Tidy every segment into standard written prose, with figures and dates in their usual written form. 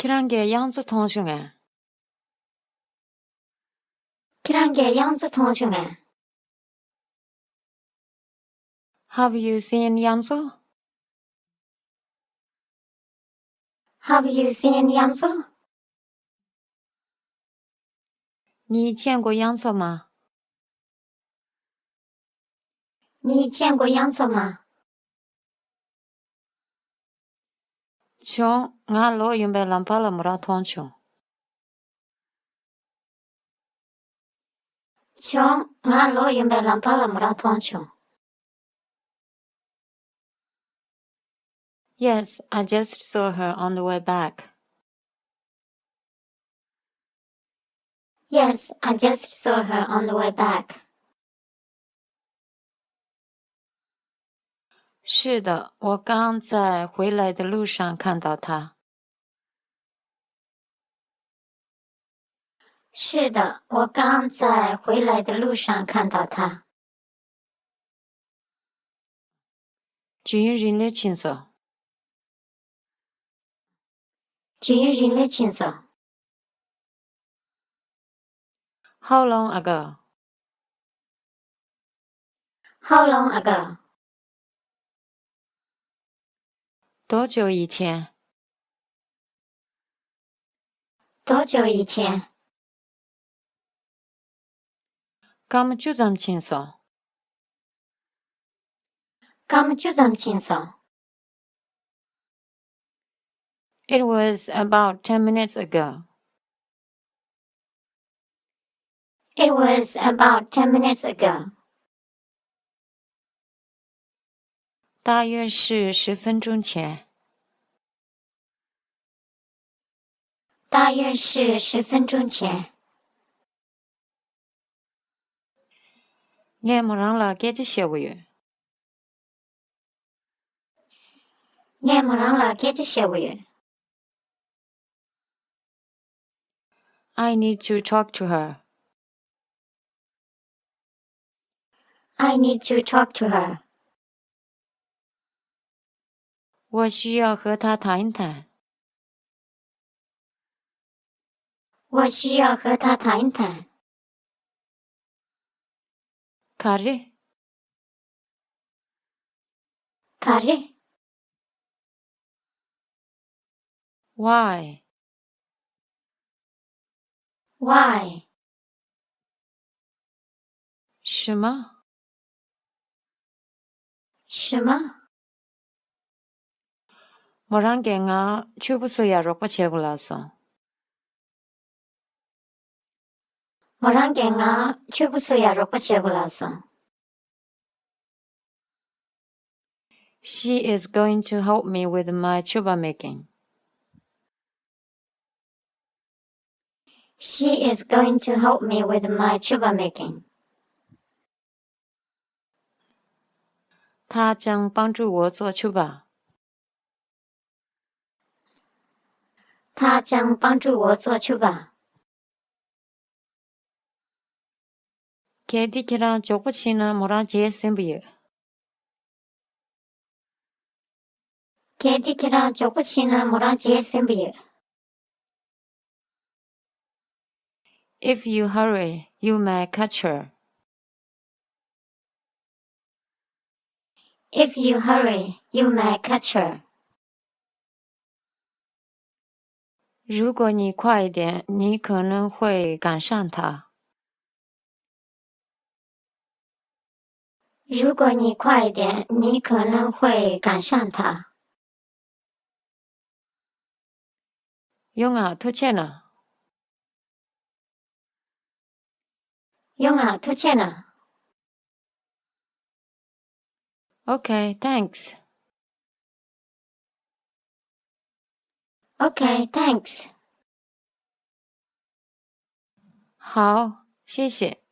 그런 게 양주 통중에. 그런 게 양주 통중에. Have you seen 양주? Have you seen 양주? 你见过양주吗？你见过양주吗？ 총, nga lo yumbe lampala mura 통중. 총, nga lo yumbe lampala mura 통중. Yes, I just saw her on the way back. Yes, I just saw her on the way back. 是的，我刚在回来的路上看到她。是的，我刚在回来的路上看到她。주인 린레 친소. 주인 린레 친소. How long ago? How long ago? 多久以前？多久以前？ 刚就这么轻松。刚就这么轻松。 It was about 10 minutes ago. It was about 10 minutes ago. 大约是10分钟前。大约是10分钟前。 我们让了给这些位。我们让了给这些位。 I need to talk to her. I need to talk to her. 我需要和她谈一谈。我需要和她谈一谈。 카리? 카리? Why? Why? 什么？什么？ 뭐란 게가 주부소야 로빠 제골라서. 뭐란 게가 주부소야 로빠 제골라서. She is going to help me with my chuba making. She is going to help me with my chuba making. 她将帮助我做chuba. 她将帮助我做chuba. 걔디키랑 조코치는 뭐랑 제센부예. 걔디키랑 조코치는 뭐랑 제센부예. If you hurry, you may catch her. If you hurry, you may catch her. 如果你快一点，你可能会赶上她。如果你快一点，你可能会赶上她。 용아, 도체나. 용아, 도체나. Okay, thanks. Okay, thanks. 好，谢谢。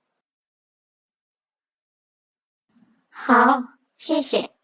好，谢谢。